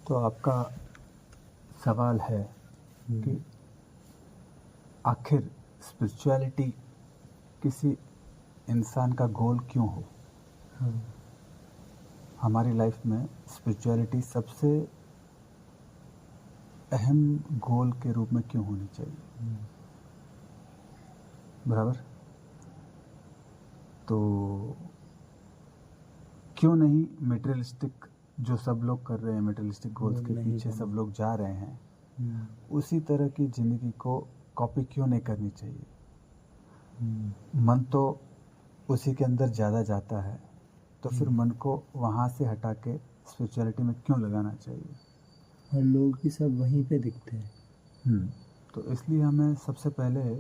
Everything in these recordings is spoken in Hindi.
तो आपका सवाल है कि आखिर स्पिरिचुअलिटी किसी इंसान का गोल क्यों हो। हमारी लाइफ में स्पिरिचुअलिटी सबसे अहम गोल के रूप में क्यों होनी चाहिए। बराबर। तो क्यों नहीं मटेरियलिस्टिक जो सब लोग कर रहे हैं, मटेरियलिस्टिक गोल्स के पीछे सब लोग जा रहे हैं, उसी तरह की ज़िंदगी को कॉपी क्यों नहीं करनी चाहिए। मन तो उसी के अंदर ज़्यादा जाता है, तो फिर मन को वहाँ से हटा के स्पिरिचुअलिटी में क्यों लगाना चाहिए। और लोग भी सब वहीं पे दिखते हैं। तो इसलिए हमें सबसे पहले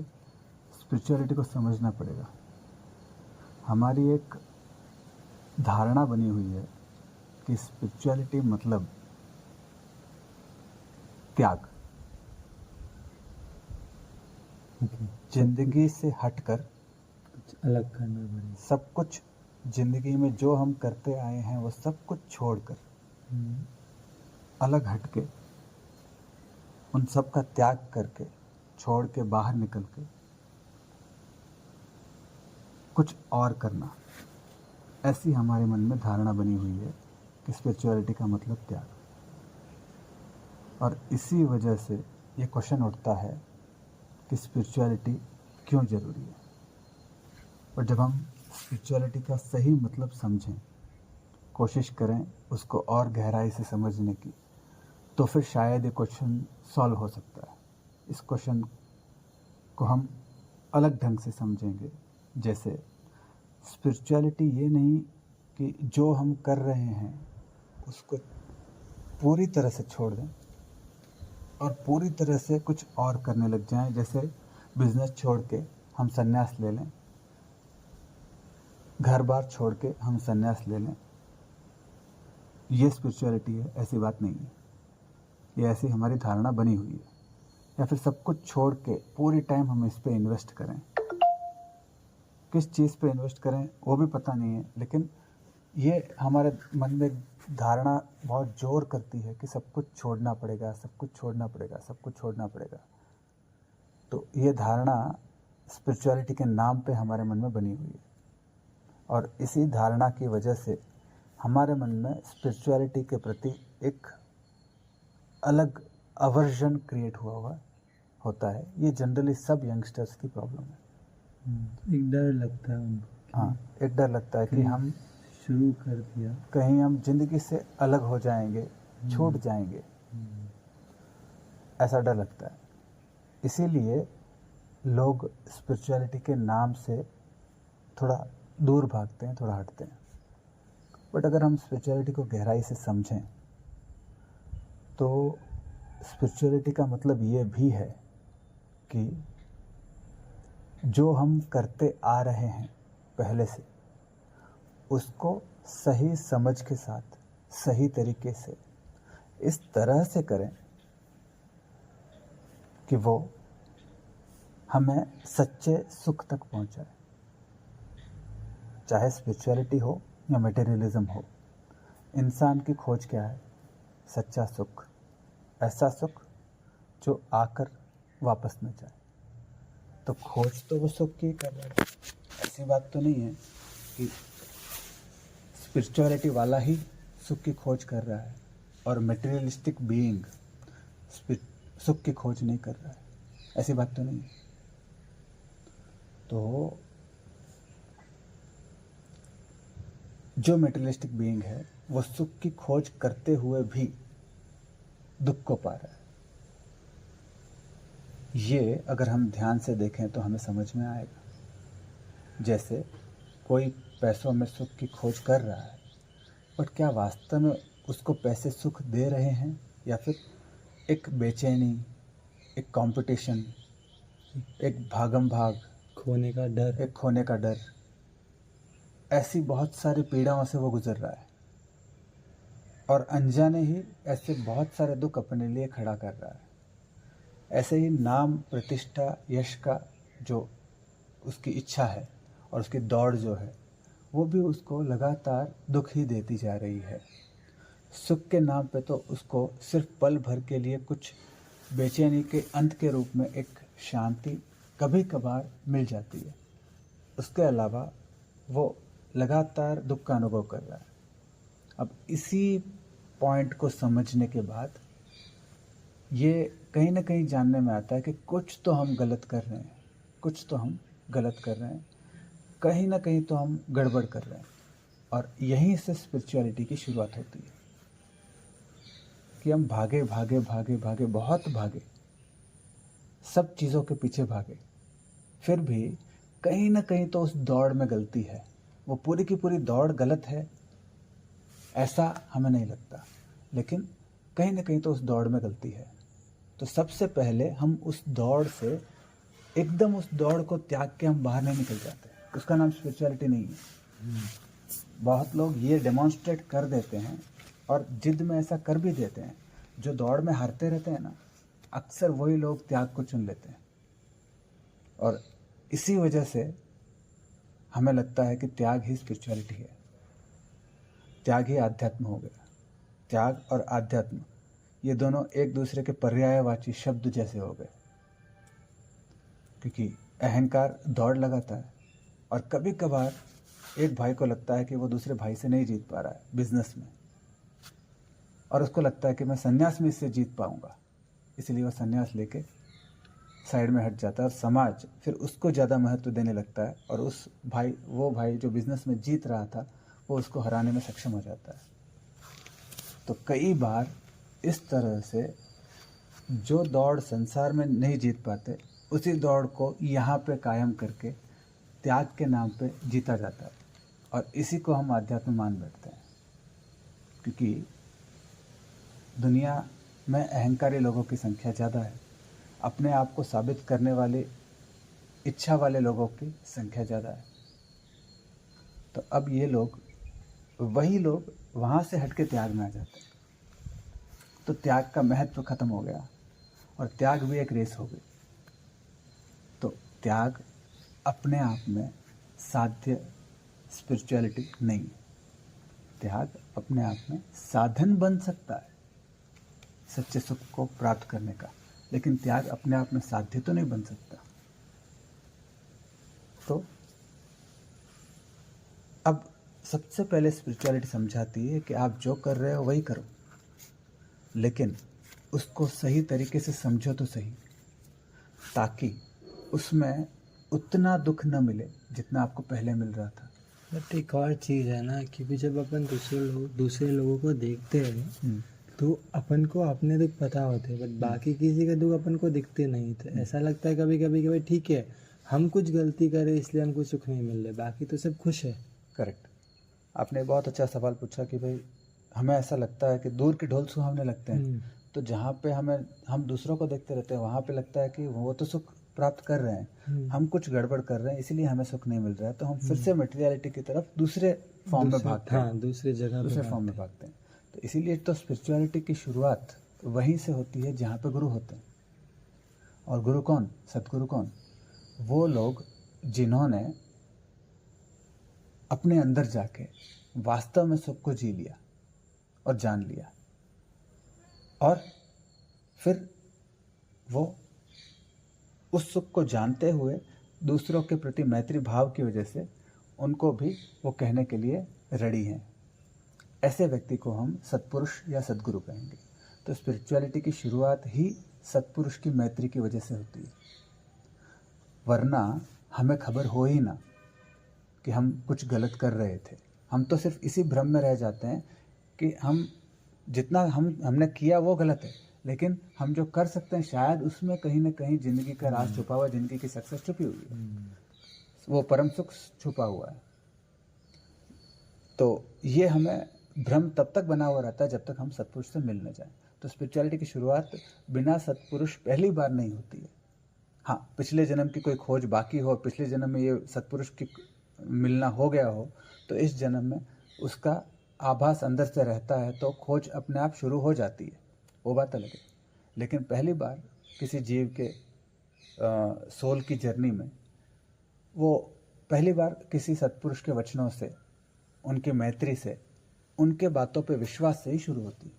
स्पिरिचुअलिटी को समझना पड़ेगा। हमारी एक धारणा बनी हुई है कि स्पिरिचुअलिटी मतलब त्याग, जिंदगी से हटकर कुछ अलग करना पड़ेगा। सब कुछ जिंदगी में जो हम करते आए हैं वो सब कुछ छोड़कर अलग हटके उन सब का त्याग करके छोड़ के बाहर निकल के कुछ और करना, ऐसी हमारे मन में धारणा बनी हुई है कि स्पिरिचुअलिटी का मतलब त्याग। और इसी वजह से ये क्वेश्चन उठता है कि स्पिरिचुअलिटी क्यों ज़रूरी है। और जब हम स्पिरिचुअलिटी का सही मतलब समझें, कोशिश करें उसको और गहराई से समझने की, तो फिर शायद ये क्वेश्चन सॉल्व हो सकता है। इस क्वेश्चन को हम अलग ढंग से समझेंगे। जैसे स्पिरिचुअलिटी ये नहीं कि जो हम कर रहे हैं उसको पूरी तरह से छोड़ दें और पूरी तरह से कुछ और करने लग जाएं। जैसे बिजनेस छोड़ के हम संन्यास ले लें, घर बार छोड़ के हम संन्यास ले लें, ये स्पिरिचुअलिटी है, ऐसी बात नहीं है। ये ऐसी हमारी धारणा बनी हुई है। या फिर सब कुछ छोड़ के पूरी टाइम हम इस पे इन्वेस्ट करें, किस चीज़ पे इन्वेस्ट करें वो भी पता नहीं है, लेकिन ये हमारे मन में धारणा बहुत जोर करती है कि सब कुछ छोड़ना पड़ेगा, सब कुछ छोड़ना पड़ेगा, सब कुछ छोड़ना पड़ेगा। तो ये धारणा स्पिरिचुअलिटी के नाम पे हमारे मन में बनी हुई है। और इसी धारणा की वजह से हमारे मन में स्पिरिचुअलिटी के प्रति एक अलग अवर्जन क्रिएट हुआ होता है। ये जनरली सब यंगस्टर्स की प्रॉब्लम है। एक डर लगता है उनको। हाँ, एक डर लगता है कि हम शुरू कर दिया, कहीं हम जिंदगी से अलग हो जाएंगे, छूट जाएंगे, ऐसा डर लगता है। इसीलिए लोग स्पिरिचुअलिटी के नाम से थोड़ा दूर भागते हैं, थोड़ा हटते हैं। बट अगर हम स्पिरिचुअलिटी को गहराई से समझें तो स्पिरिचुअलिटी का मतलब ये भी है कि जो हम करते आ रहे हैं पहले से, उसको सही समझ के साथ सही तरीके से इस तरह से करें कि वो हमें सच्चे सुख तक पहुंचाए। चाहे स्पिरिचुअलिटी हो या मटेरियलिज्म हो, इंसान की खोज क्या है? सच्चा सुख, ऐसा सुख जो आकर वापस न जाए। तो खोज तो वो सुख की कर रहा है। ऐसी बात तो नहीं है कि स्पिरिचुअलिटी वाला ही सुख की खोज कर रहा है और मटेरियलिस्टिक बीइंग सुख की खोज नहीं कर रहा है, ऐसी बात तो नहीं है। तो जो मटेरियलिस्टिक बीइंग है वो सुख की खोज करते हुए भी दुख को पा रहा है। ये अगर हम ध्यान से देखें तो हमें समझ में आएगा। जैसे कोई पैसों में सुख की खोज कर रहा है, बट क्या वास्तव में उसको पैसे सुख दे रहे हैं, या फिर एक बेचैनी, एक कंपटीशन, एक भागम भाग, खोने का डर, एक खोने का डर, ऐसी बहुत सारी पीड़ाओं से वो गुजर रहा है और अनजाने ही ऐसे बहुत सारे दुख अपने लिए खड़ा कर रहा है। ऐसे ही नाम, प्रतिष्ठा, यश का जो उसकी इच्छा है और उसकी दौड़ जो है, वो भी उसको लगातार दुख ही देती जा रही है। सुख के नाम पे तो उसको सिर्फ पल भर के लिए कुछ बेचैनी के अंत के रूप में एक शांति कभी कभार मिल जाती है। उसके अलावा वो लगातार दुख का अनुभव कर रहा है। अब इसी पॉइंट को समझने के बाद ये कहीं ना कहीं जानने में आता है कि कुछ तो हम गलत कर रहे हैं, कुछ तो हम गलत कर रहे हैं, कहीं ना कहीं तो हम गड़बड़ कर रहे हैं। और यहीं से स्पिरिचुअलिटी की शुरुआत होती है कि हम भागे भागे भागे भागे बहुत भागे, सब चीज़ों के पीछे भागे, फिर भी कहीं ना कहीं तो उस दौड़ में गलती है। वो पूरी की पूरी दौड़ गलत है ऐसा हमें नहीं लगता, लेकिन कहीं ना कहीं तो उस दौड़ में गलती है। तो सबसे पहले हम उस दौड़ से एकदम उस दौड़ को त्याग के हम बाहर नहीं निकल जाते, उसका नाम स्पिरिचुअलिटी नहीं है। बहुत लोग ये डेमोन्स्ट्रेट कर देते हैं और जिद में ऐसा कर भी देते हैं। जो दौड़ में हारते रहते हैं ना, अक्सर वही लोग त्याग को चुन लेते हैं। और इसी वजह से हमें लगता है कि त्याग ही स्पिरिचुअलिटी है, त्याग ही आध्यात्म हो गया। त्याग और आध्यात्म ये दोनों एक दूसरे के पर्यायवाची शब्द जैसे हो गए, क्योंकि अहंकार दौड़ लगाता है और कभी कभार एक भाई को लगता है कि वो दूसरे भाई से नहीं जीत पा रहा है बिजनेस में, और उसको लगता है कि मैं संन्यास में इससे जीत पाऊंगा, इसलिए वो संन्यास लेके साइड में हट जाता है और समाज फिर उसको ज़्यादा महत्व देने लगता है और वो भाई जो बिजनेस में जीत रहा था वो उसको हराने में सक्षम हो जाता है। तो कई बार इस तरह से जो दौड़ संसार में नहीं जीत पाते, उसी दौड़ को यहाँ पे कायम करके त्याग के नाम पे जीता जाता है, और इसी को हम आध्यात्म मान बैठते हैं। क्योंकि दुनिया में अहंकारी लोगों की संख्या ज़्यादा है, अपने आप को साबित करने वाले इच्छा वाले लोगों की संख्या ज़्यादा है। तो अब ये लोग, वही लोग वहाँ से हट के त्याग में आ जाते हैं। तो त्याग का महत्व खत्म हो गया और त्याग भी एक रेस हो गई। तो त्याग अपने आप में साध्य स्पिरिचुअलिटी नहीं है। त्याग अपने आप में साधन बन सकता है सच्चे सुख को प्राप्त करने का, लेकिन त्याग अपने आप में साध्य तो नहीं बन सकता। तो अब सबसे पहले स्पिरिचुअलिटी समझाती है कि आप जो कर रहे हो वही करो, लेकिन उसको सही तरीके से समझो तो सही, ताकि उसमें उतना दुख न मिले जितना आपको पहले मिल रहा था। बट एक और चीज़ है ना कि भी जब अपन दूसरे लोगों को देखते हैं तो अपन को अपने दुख पता होते हैं, बट बाकी किसी का दुख अपन को दिखते नहीं। तो ऐसा लगता है कभी कभी कि भाई ठीक है, हम कुछ गलती करें इसलिए हमको सुख नहीं मिल रहा, बाकी तो सब खुश है। करेक्ट। आपने बहुत अच्छा सवाल पूछा कि भाई हमें ऐसा लगता है कि दूर के ढोल सुहावने लगते हैं। तो जहाँ पे हम दूसरों को देखते रहते हैं वहाँ पे लगता है कि वो तो सुख प्राप्त कर रहे हैं, हम कुछ गड़बड़ कर रहे हैं इसलिए हमें सुख नहीं मिल रहा है। तो हम फिर से मटेरियलिटी की तरफ दूसरे फॉर्म में भागते हैं, हाँ, दूसरे फॉर्म में भागते हैं। तो इसीलिए तो स्पिरिचुअलिटी की शुरुआत वहीं से होती है जहाँ पे गुरु होते हैं। और गुरु कौन? सतगुरु कौन? वो लोग जिन्होंने अपने अंदर जाके वास्तव में सुख को जी लिया और जान लिया, और फिर वो उस सुख को जानते हुए दूसरों के प्रति मैत्री भाव की वजह से उनको भी वो कहने के लिए रेडी हैं। ऐसे व्यक्ति को हम सत्पुरुष या सद्गुरु कहेंगे। तो स्पिरिचुअलिटी की शुरुआत ही सत्पुरुष की मैत्री की वजह से होती है, वरना हमें खबर हो ही ना कि हम कुछ गलत कर रहे थे। हम तो सिर्फ इसी भ्रम में रह जाते हैं कि हम जितना हमने किया वो गलत है, लेकिन हम जो कर सकते हैं शायद उसमें कहीं ना कहीं ज़िंदगी का राज छुपा हुआ है, ज़िंदगी की सक्सेस छुपी हुई है, वो परम सुख छुपा हुआ है। तो ये हमें भ्रम तब तक बना हुआ रहता है जब तक हम सत्पुरुष से मिल न जाएं। तो स्पिरिचुअलिटी की शुरुआत बिना सत्पुरुष पहली बार नहीं होती है। हाँ, पिछले जन्म की कोई खोज बाकी हो, पिछले जन्म में ये सत्पुरुष की मिलना हो गया हो, तो इस जन्म में उसका आभास अंदर से रहता है, तो खोज अपने आप शुरू हो जाती है, वो बात अलग है। लेकिन पहली बार किसी जीव के सोल की जर्नी में वो पहली बार किसी सत्पुरुष के वचनों से, उनकी मैत्री से उनके बातों पे विश्वास से ही शुरू होती है।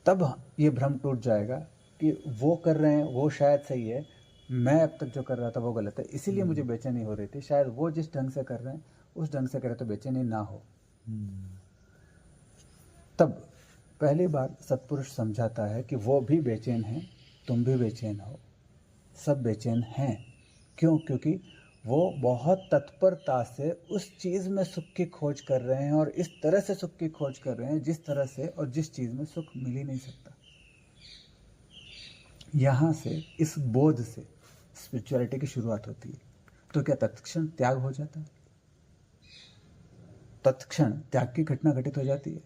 तब ये भ्रम टूट जाएगा कि वो कर रहे हैं वो शायद सही है, मैं अब तक जो कर रहा था वो गलत है, इसीलिए मुझे बेचैनी हो रही थी। शायद वो जिस ढंग से कर रहे हैं उस ढंग से करें तो बेचैनी ना हो। तब पहली बार सत्पुरुष समझाता है कि वो भी बेचैन हैं, तुम भी बेचैन हो, सब बेचैन हैं। क्यों? क्योंकि वो बहुत तत्परता से उस चीज़ में सुख की खोज कर रहे हैं और इस तरह से सुख की खोज कर रहे हैं जिस तरह से और जिस चीज़ में सुख मिल ही नहीं सकता। यहाँ से, इस बोध से स्पिरिचुअलिटी की शुरुआत होती है। तो क्या तत्क्षण त्याग हो जाता है? तत्क्षण त्याग की घटना घटित हो जाती है?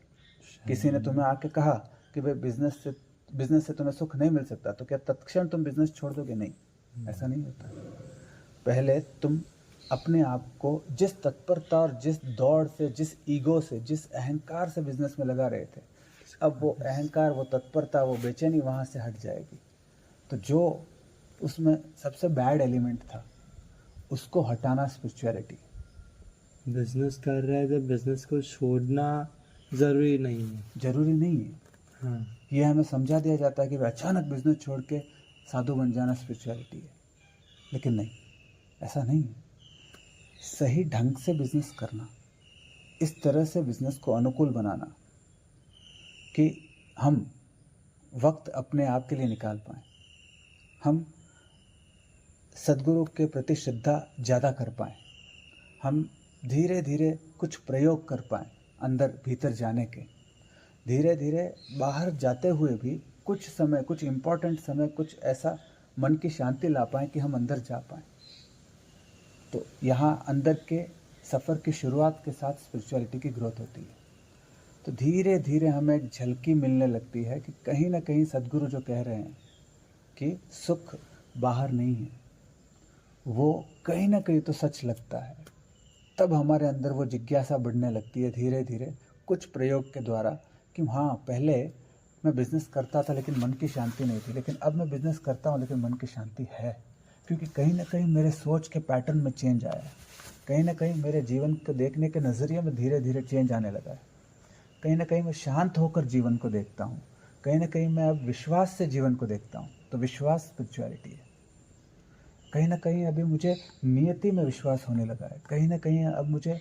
किसी ने तुम्हें आके कहा कि भाई बिजनेस से तुम्हें सुख नहीं मिल सकता, तो क्या तत्क्षण तुम बिजनेस छोड़ दोगे? नहीं, ऐसा नहीं होता। पहले तुम अपने आप को जिस तत्परता और जिस दौड़ से, जिस ईगो से, जिस अहंकार से बिजनेस में लगा रहे थे, अब वो अहंकार, वो तत्परता, वो बेचैनी वहाँ से हट जाएगी। तो जो उसमें सबसे बैड एलिमेंट था उसको हटाना स्पिरिचुअलिटी। बिजनेस कर रहे हैं तो बिजनेस को छोड़ना ज़रूरी नहीं है। जरूरी नहीं है। हाँ, ये हमें समझा दिया जाता है कि अचानक बिजनेस छोड़ के साधु बन जाना स्पिरिचुअलिटी है, लेकिन नहीं, ऐसा नहीं है। सही ढंग से बिजनेस करना, इस तरह से बिजनेस को अनुकूल बनाना कि हम वक्त अपने आप के लिए निकाल पाएँ, हम सद्गुरु के प्रति श्रद्धा ज़्यादा कर पाएँ, हम धीरे धीरे कुछ प्रयोग कर पाएँ अंदर भीतर जाने के, धीरे धीरे बाहर जाते हुए भी कुछ समय, कुछ इम्पोर्टेंट समय, कुछ ऐसा मन की शांति ला पाएँ कि हम अंदर जा पाएँ। तो यहाँ अंदर के सफ़र की शुरुआत के साथ स्पिरिचुअलिटी की ग्रोथ होती है। तो धीरे धीरे हमें एक झलकी मिलने लगती है कि कहीं ना कहीं सद्गुरु जो कह रहे हैं कि सुख बाहर नहीं है, वो कहीं ना कहीं तो सच लगता है। तब हमारे अंदर वो जिज्ञासा बढ़ने लगती है धीरे धीरे कुछ प्रयोग के द्वारा कि हाँ, पहले मैं बिज़नेस करता था लेकिन मन की शांति नहीं थी, लेकिन अब मैं बिज़नेस करता हूँ लेकिन मन की शांति है, क्योंकि कहीं ना कहीं मेरे सोच के पैटर्न में चेंज आया है, कहीं ना कहीं मेरे जीवन को देखने के नज़रिए में धीरे धीरे चेंज आने लगा है, कहीं ना कहीं मैं शांत होकर जीवन को देखता हूँ, कहीं ना कहीं मैं अब विश्वास से जीवन को देखता हूँ। तो विश्वास स्पिरिचुअलिटी है। कहीं ना कहीं अभी मुझे नियति में विश्वास होने लगा है, कहीं ना कहीं अब मुझे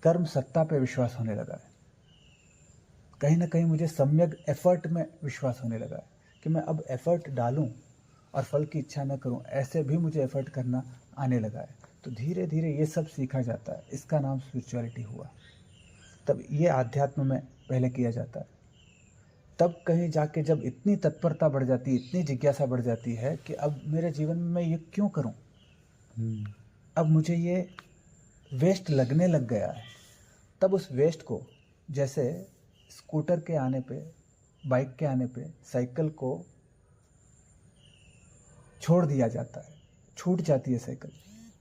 कर्म सत्ता पे विश्वास होने लगा है, कहीं ना कहीं मुझे सम्यक एफर्ट में विश्वास होने लगा है कि मैं अब एफर्ट डालूं और फल की इच्छा न करूं, ऐसे भी मुझे एफर्ट करना आने लगा है। तो धीरे धीरे ये सब सीखा जाता है, इसका नाम स्पिरिचुअलिटी हुआ। तब ये आध्यात्म में पहले किया जाता है, तब कहीं जाके जब इतनी तत्परता बढ़ जाती है, इतनी जिज्ञासा बढ़ जाती है कि अब मेरे जीवन में मैं ये क्यों करूं, अब मुझे ये वेस्ट लगने लग गया है। तब उस वेस्ट को, जैसे स्कूटर के आने पे, बाइक के आने पे साइकिल को छोड़ दिया जाता है, छूट जाती है साइकिल,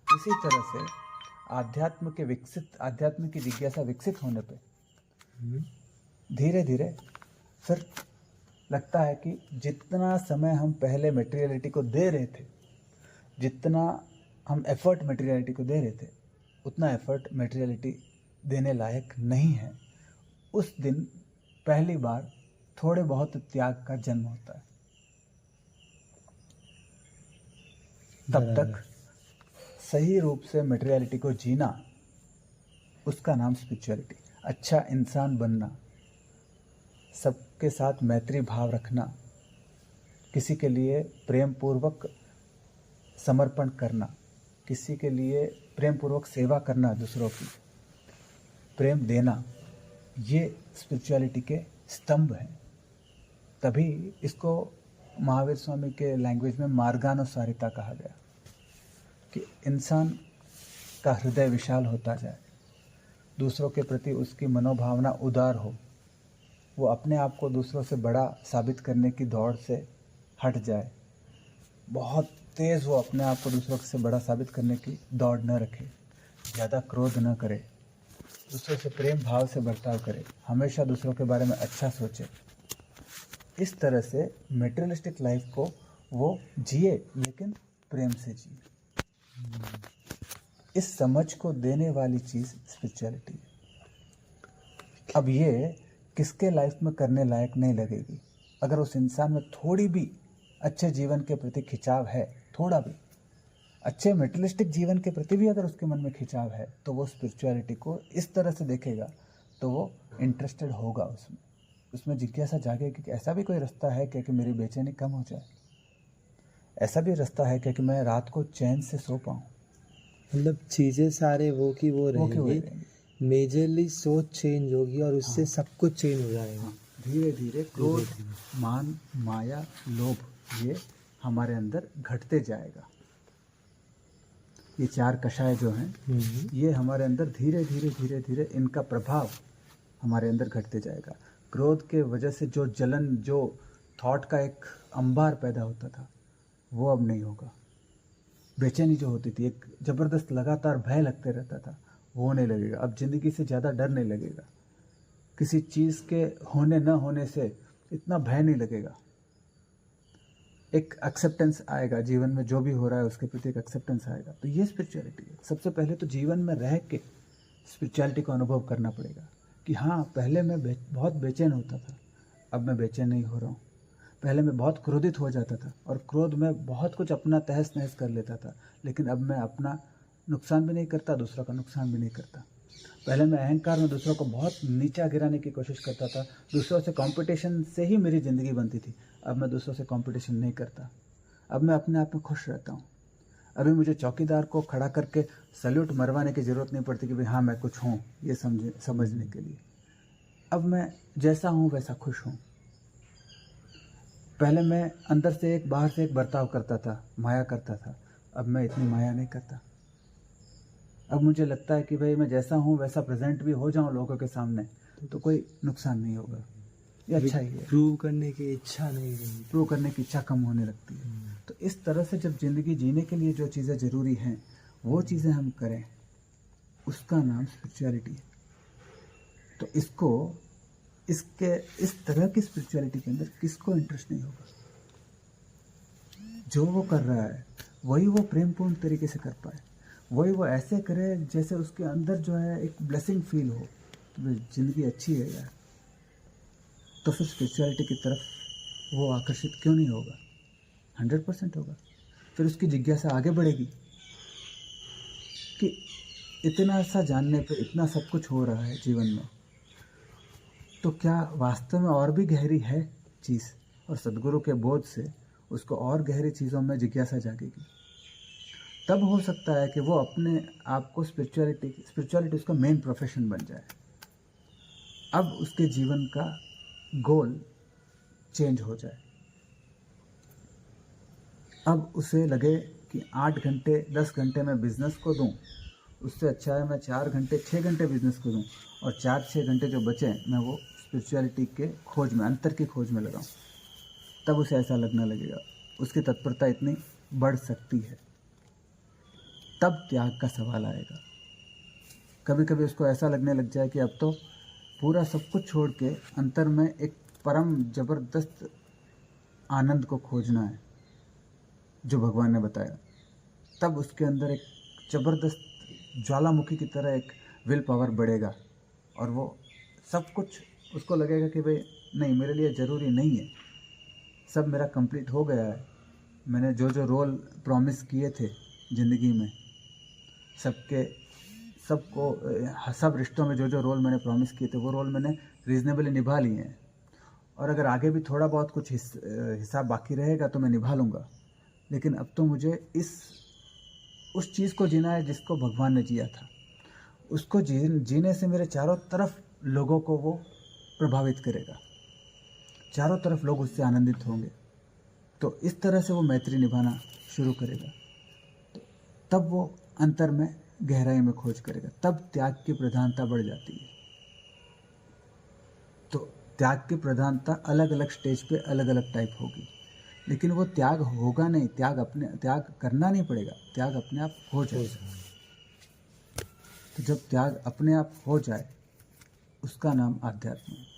इसी तरह से आध्यात्म की जिज्ञासा विकसित होने पे धीरे धीरे फिर लगता है कि जितना समय हम पहले मटेरियलिटी को दे रहे थे, जितना हम एफर्ट मटेरियलिटी को दे रहे थे, उतना एफर्ट मटेरियलिटी देने लायक नहीं है। उस दिन पहली बार थोड़े बहुत त्याग का जन्म होता है। तब तक सही रूप से मटेरियलिटी को जीना, उसका नाम स्पिरिचुअलिटी। अच्छा इंसान बनना, सबके साथ मैत्री भाव रखना, किसी के लिए प्रेम पूर्वक समर्पण करना, किसी के लिए प्रेम पूर्वक सेवा करना, दूसरों की प्रेम देना, ये स्पिरिचुअलिटी के स्तंभ हैं। तभी इसको महावीर स्वामी के लैंग्वेज में मार्गानुसारिता कहा गया कि इंसान का हृदय विशाल होता जाए, दूसरों के प्रति उसकी मनोभावना उदार हो, वो अपने आप को दूसरों से बड़ा साबित करने की दौड़ से हट जाए, बहुत तेज़ वो अपने आप को दूसरों से बड़ा साबित करने की दौड़ न रखे, ज़्यादा क्रोध न करे, दूसरों से प्रेम भाव से बर्ताव करे, हमेशा दूसरों के बारे में अच्छा सोचे। इस तरह से मेटेरियलिस्टिक लाइफ को वो जिए, लेकिन प्रेम से जिए। इस समझ को देने वाली चीज़ स्पिरिचुअलिटी है। अब ये किसके लाइफ में करने लायक नहीं लगेगी। अगर उस इंसान में थोड़ी भी अच्छे जीवन के प्रति खिंचाव है, थोड़ा भी अच्छे मेटलिस्टिक जीवन के प्रति भी अगर उसके मन में खिंचाव है, तो वो स्पिरिचुअलिटी को इस तरह से देखेगा, तो वो इंटरेस्टेड होगा उसमें। उसमें जिज्ञासा जागेगी कि ऐसा भी कोई रास्ता है क्या कि मेरी बेचैनी कम हो जाए, ऐसा भी रास्ता है क्या कि मैं रात को चैन से सो पाऊँ। मतलब चीज़ें सारे वो की वो वो क्यों रहेगी, रहेंगी? मेजरली सोच चेंज होगी और उससे सब कुछ चेंज हो जाएगा। धीरे धीरे क्रोध, मान, माया, लोभ, ये हमारे अंदर घटते जाएगा। ये चार कषाय जो हैं, ये हमारे अंदर धीरे धीरे धीरे धीरे इनका प्रभाव हमारे अंदर घटते जाएगा। क्रोध के वजह से जो जलन, जो थॉट का एक अंबार पैदा होता था, वो अब नहीं होगा। बेचैनी जो होती थी, एक ज़बरदस्त लगातार भय लगते रहता था, वो नहीं लगेगा। अब ज़िंदगी से ज़्यादा डर नहीं लगेगा, किसी चीज़ के होने न होने से इतना भय नहीं लगेगा। एक एक्सेप्टेंस आएगा जीवन में, जो भी हो रहा है उसके प्रति एक एक्सेप्टेंस आएगा। तो ये स्पिरिचुअलिटी है। सबसे पहले तो जीवन में रह के स्पिरिचुअलिटी को अनुभव करना पड़ेगा कि हाँ, पहले मैं बहुत बेचैन होता था, अब मैं बेचैन नहीं हो रहा हूँ। पहले मैं बहुत क्रोधित हो जाता था और क्रोध में बहुत कुछ अपना तहस नहस कर लेता था, लेकिन अब मैं अपना नुकसान भी नहीं करता, दूसरों का नुकसान भी नहीं करता। पहले मैं अहंकार में दूसरों को बहुत नीचा गिराने की कोशिश करता था, दूसरों से कंपटीशन से ही मेरी ज़िंदगी बनती थी। अब मैं दूसरों से कंपटीशन नहीं करता, अब मैं अपने आप में खुश रहता हूँ। अभी मुझे चौकीदार को खड़ा करके सल्यूट मरवाने की ज़रूरत नहीं पड़ती कि भाई हाँ मैं कुछ हूँ, ये समझने के लिए। अब मैं जैसा हूँ वैसा खुश हूँ। पहले मैं अंदर से एक, बाहर से एक बर्ताव करता था, माया करता था, अब मैं इतनी माया नहीं करता। अब मुझे लगता है कि भाई मैं जैसा हूँ वैसा प्रेजेंट भी हो जाऊँ लोगों के सामने, तो कोई नुकसान नहीं होगा, ये अच्छा ही है। प्रूव करने की इच्छा नहीं रही, प्रूव करने की इच्छा कम होने लगती है। तो इस तरह से जब ज़िंदगी जीने के लिए जो चीज़ें ज़रूरी हैं, वो चीज़ें हम करें, उसका नाम स्पिरिचुअलिटी है। तो इस तरह की स्पिरिचुअलिटी के अंदर किसको इंटरेस्ट नहीं होगा? जो वो कर रहा है वही वो प्रेमपूर्ण तरीके से कर पाए, वही वो ऐसे करे जैसे उसके अंदर जो है एक ब्लेसिंग फील हो, तो ज़िंदगी अच्छी है यार। तो फिर स्पिरिचुअलिटी की तरफ वो आकर्षित क्यों नहीं होगा? 100% होगा। फिर उसकी जिज्ञासा आगे बढ़ेगी कि इतना सा जानने पे इतना सब कुछ हो रहा है जीवन में, तो क्या वास्तव में और भी गहरी है चीज़? और सद्गुरु के बोध से उसको और गहरी चीज़ों में जिज्ञासा जागेगी। तब हो सकता है कि वो अपने आप को स्पिरिचुअलिटी उसका मेन प्रोफेशन बन जाए। अब उसके जीवन का गोल चेंज हो जाए। अब उसे लगे कि 8 घंटे 10 घंटे मैं बिज़नेस को दूं, उससे अच्छा है मैं 4 घंटे 6 घंटे बिज़नेस को दूं और 4-6 घंटे जो बचे मैं वो स्पिरिचुअलिटी के खोज में, अंतर की खोज में लगाऊं। तब उसे ऐसा लगने लगेगा, उसकी तत्परता इतनी बढ़ सकती है। तब त्याग का सवाल आएगा। कभी कभी उसको ऐसा लगने लग जाए कि अब तो पूरा सब कुछ छोड़ के अंतर में एक परम जबरदस्त आनंद को खोजना है जो भगवान ने बताया। तब उसके अंदर एक जबरदस्त ज्वालामुखी की तरह एक विल पावर बढ़ेगा और वो सब कुछ उसको लगेगा कि भाई नहीं, मेरे लिए ज़रूरी नहीं है, सब मेरा कंप्लीट हो गया है। मैंने जो जो रोल प्रॉमिस किए थे ज़िंदगी में, सब रिश्तों में जो जो रोल मैंने प्रॉमिस किए थे वो रोल मैंने रीज़नेबली निभा लिए हैं। और अगर आगे भी थोड़ा बहुत कुछ हिसाब बाकी रहेगा तो मैं निभा लूँगा। लेकिन अब तो मुझे उस चीज़ को जीना है जिसको भगवान ने जिया था। उसको जीने से मेरे चारों तरफ लोगों को वो प्रभावित करेगा, चारों तरफ लोग उससे आनंदित होंगे। तो इस तरह से वो मैत्री निभाना शुरू करेगा। तो तब वो अंतर में गहराई में खोज करेगा, तब त्याग की प्रधानता बढ़ जाती है। तो त्याग की प्रधानता अलग अलग स्टेज पे अलग अलग टाइप होगी, लेकिन वो त्याग होगा नहीं, त्याग करना नहीं पड़ेगा, त्याग अपने आप हो जाएगा। तो जब त्याग अपने आप हो जाए उसका नाम आध्यात्म है।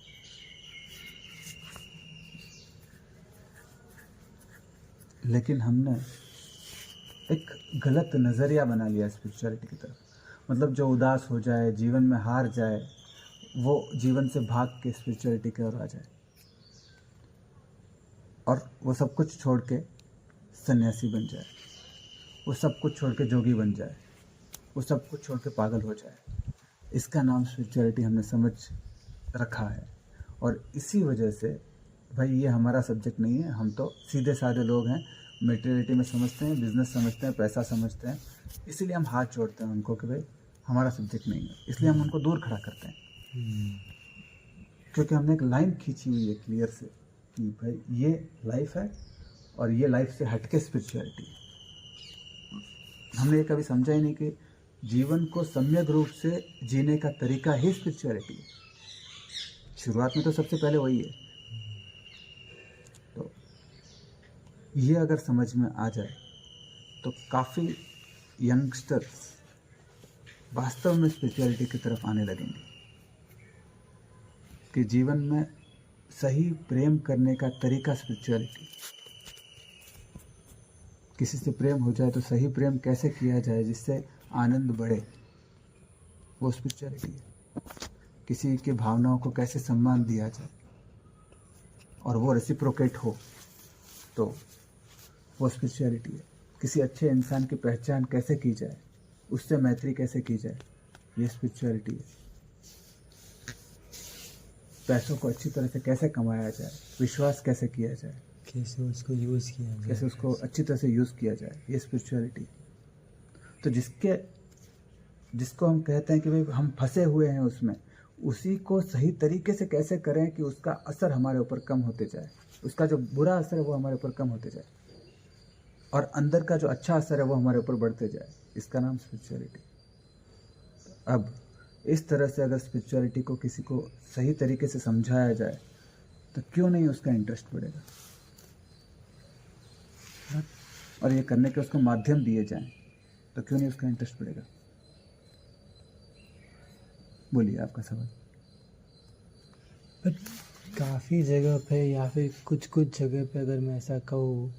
लेकिन हमने एक गलत नज़रिया बना लिया स्पिरिचुअलिटी की तरफ। मतलब जो उदास हो जाए, जीवन में हार जाए, वो जीवन से भाग के स्पिरिचुअलिटी की ओर आ जाए और वो सब कुछ छोड़ के सन्यासी बन जाए, वो सब कुछ छोड़ के जोगी बन जाए, वो सब कुछ छोड़ के पागल हो जाए। इसका नाम स्पिरिचुअलिटी हमने समझ रखा है। और इसी वजह से भाई ये हमारा सब्जेक्ट नहीं है, हम तो सीधे साधे लोग हैं, मेटेरियलिटी में समझते हैं, बिजनेस समझते हैं, पैसा समझते हैं, इसीलिए हम हाथ जोड़ते हैं उनको कि भाई हमारा सब्जेक्ट नहीं है, इसलिए हम उनको दूर खड़ा करते हैं। क्योंकि हमने एक लाइन खींची हुई है क्लियर से कि भाई ये लाइफ है और ये लाइफ से हटके स्पिरिचुअलिटी है। हमने ये कभी समझा ही नहीं कि जीवन को सम्यक रूप से जीने का तरीका ही स्पिरिचुअलिटी है। शुरुआत में तो सबसे पहले वही है। तो ये अगर समझ में आ जाए तो काफ़ी यंगस्टर्स वास्तव में स्पिरिचुअलिटी की तरफ आने लगेंगे कि जीवन में सही प्रेम करने का तरीका स्पिरिचुअलिटी। किसी से प्रेम हो जाए तो सही प्रेम कैसे किया जाए जिससे आनंद बढ़े, वो स्पिरिचुअलिटी है। किसी की भावनाओं को कैसे सम्मान दिया जाए और वो रेसिप्रोकेट हो, तो वो स्पिरिचुअलिटी है। किसी अच्छे इंसान की पहचान कैसे की जाए, उससे मैत्री कैसे की जाए, ये स्पिरिचुअलिटी है। पैसों को अच्छी तरह से कैसे कमाया जाए, विश्वास कैसे किया जाए, कैसे उसको यूज़ किया जाए, कैसे उसको अच्छी तरह से यूज़ किया जाए, ये स्पिरिचुअलिटी। तो जिसको हम कहते हैं कि भाई हम फंसे हुए हैं उसमें, उसी को सही तरीके से कैसे करें कि उसका असर हमारे ऊपर कम होते जाए, उसका जो बुरा असर है वो हमारे ऊपर कम होते जाए और अंदर का जो अच्छा असर है वो हमारे ऊपर बढ़ते जाए, इसका नाम स्पिरिचुअलिटी। अब इस तरह से अगर स्पिरिचुअलिटी को किसी को सही तरीके से समझाया जाए तो क्यों नहीं उसका इंटरेस्ट बढ़ेगा, और ये करने के उसको माध्यम दिए जाएं तो क्यों नहीं उसका इंटरेस्ट बढ़ेगा। बोलिए आपका सवाल। बट काफ़ी जगह पे या फिर कुछ जगह पे अगर मैं ऐसा कहूँ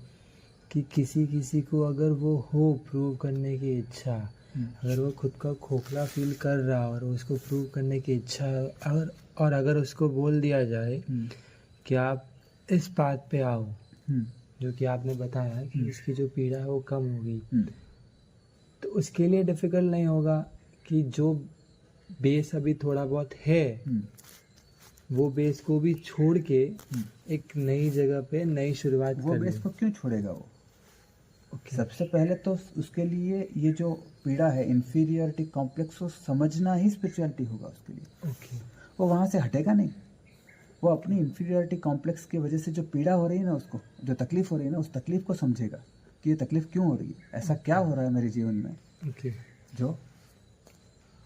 कि किसी को अगर वो हो प्रूव करने की इच्छा, अगर वो खुद का खोखला फील कर रहा और उसको प्रूव करने की इच्छा और अगर उसको बोल दिया जाए कि आप इस बात पे आओ, जो कि आपने बताया कि उसकी जो पीड़ा है वो कम होगी, तो उसके लिए डिफ़िकल्ट नहीं होगा कि जो बेस अभी थोड़ा बहुत है वो बेस को भी छोड़ के एक नई जगह पे नई शुरुआत वो करनी। बेस को क्यों छोड़ेगा वो? ओके। सबसे पहले तो उसके लिए ये जो पीड़ा है, इंफीरियरिटी कॉम्प्लेक्स, को समझना ही स्पिरिचुअलिटी होगा उसके लिए। ओके। वो वहाँ से हटेगा नहीं। वो अपनी इंफीरियरिटी कॉम्प्लेक्स की वजह से जो पीड़ा हो रही है ना, उसको जो तकलीफ़ हो रही है ना, उस तकलीफ़ को समझेगा कि ये तकलीफ़ क्यों हो रही है, ऐसा क्या हो रहा है मेरे जीवन में ओके।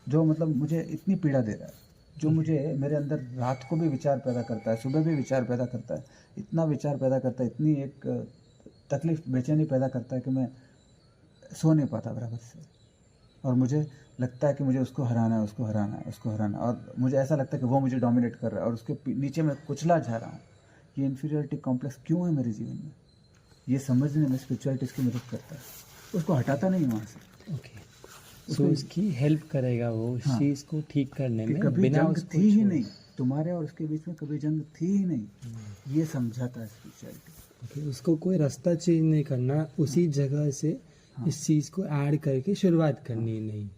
जो मतलब मुझे इतनी पीड़ा दे रहा है, जो मुझे मेरे अंदर रात को भी विचार पैदा करता है, सुबह भी विचार पैदा करता है, इतना विचार पैदा करता है, इतनी एक तकलीफ़, बेचैनी पैदा करता है कि मैं सो नहीं पाता बराबर से, और मुझे लगता है कि मुझे उसको हराना है, उसको हराना है, उसको हराना है, और मुझे ऐसा लगता है कि वो मुझे डोमिनेट कर रहा है और उसके नीचे मैं कुचला जा रहा हूँ। ये इन्फीरियरिटी कॉम्प्लेक्स क्यों है मेरे जीवन में, ये समझने में स्पिरिचुअलिटी इसकी मदद करता है, उसको हटाता नहीं वहाँ से। ओके। सो इसकी हेल्प करेगा वो उस चीज़ को ठीक करने में, कभी बिना जंग उसको थी ही नहीं, तुम्हारे और उसके बीच में कभी जंग थी ही नहीं, ये समझाता है स्पिरिचुअलिटी। ओके। उसको कोई रास्ता चेंज नहीं करना, उसी जगह से इस चीज़ को ऐड करके शुरुआत करनी नहीं।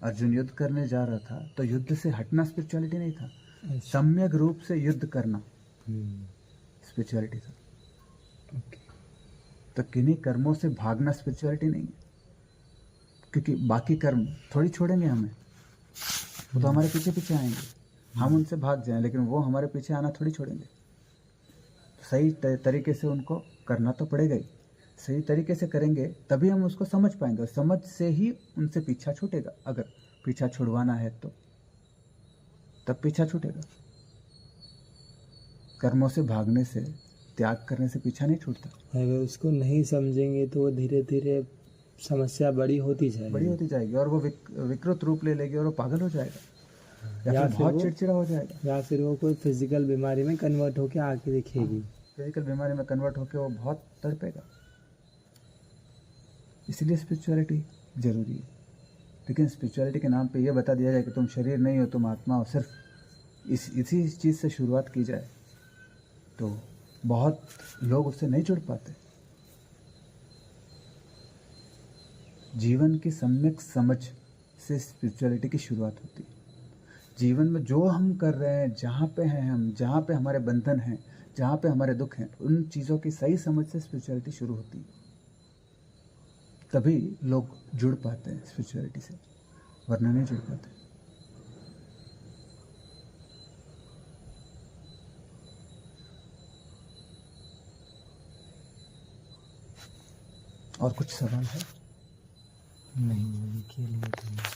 अर्जुन युद्ध करने जा रहा था तो युद्ध से हटना स्पिरिचुअलिटी नहीं था, अच्छा। सम्यक रूप से युद्ध करना स्पिरिचुअलिटी था। ओके। तो किन्हीं कर्मों से भागना स्पिरिचुअलिटी नहीं है, क्योंकि बाकी कर्म थोड़ी छोड़ेंगे हमें, वो तो हमारे पीछे पीछे आएंगे, हम उनसे भाग जाएं लेकिन वो हमारे पीछे आना थोड़ी छोड़ेंगे। सही तरीके से उनको करना तो पड़ेगा ही, सही तरीके से करेंगे तभी हम उसको समझ पाएंगे, और समझ से ही उनसे पीछा छूटेगा। अगर पीछा छुड़वाना है तो तब पीछा छूटेगा। कर्मों से भागने से, त्याग करने से पीछा नहीं छूटता। अगर उसको नहीं समझेंगे तो वो धीरे धीरे समस्या बड़ी होती जाएगी और वो विकृत रूप ले लेगी और वो पागल हो जाएगा, या फिर बहुत चिड़चिड़ा हो जाएगा, या फिर वो कोई फिजिकल बीमारी में कन्वर्ट होके आके दिखेगी। फिजिकल बीमारी में कन्वर्ट होकर वो बहुत तड़पेगा। इसलिए स्पिरिचुअलिटी जरूरी है। लेकिन स्पिरिचुअलिटी के नाम पे ये बता दिया जाए कि तुम शरीर नहीं हो, तुम आत्मा हो, सिर्फ इसी चीज़ से शुरुआत की जाए तो बहुत लोग उससे नहीं जुड़ पाते। जीवन की सम्यक समझ से स्पिरिचुअलिटी की शुरुआत होती है। जीवन में जो हम कर रहे हैं, जहाँ पे हैं हम, जहाँ पे हमारे बंधन हैं, जहाँ पे हमारे दुख हैं, उन चीज़ों की सही समझ से स्पिरिचुअलिटी शुरू होती है। तभी लोग जुड़ पाते हैं स्पिरिचुअलिटी से, वरना नहीं जुड़ पाते। और कुछ सवाल है? नहीं, अभी के लिए तो नहीं।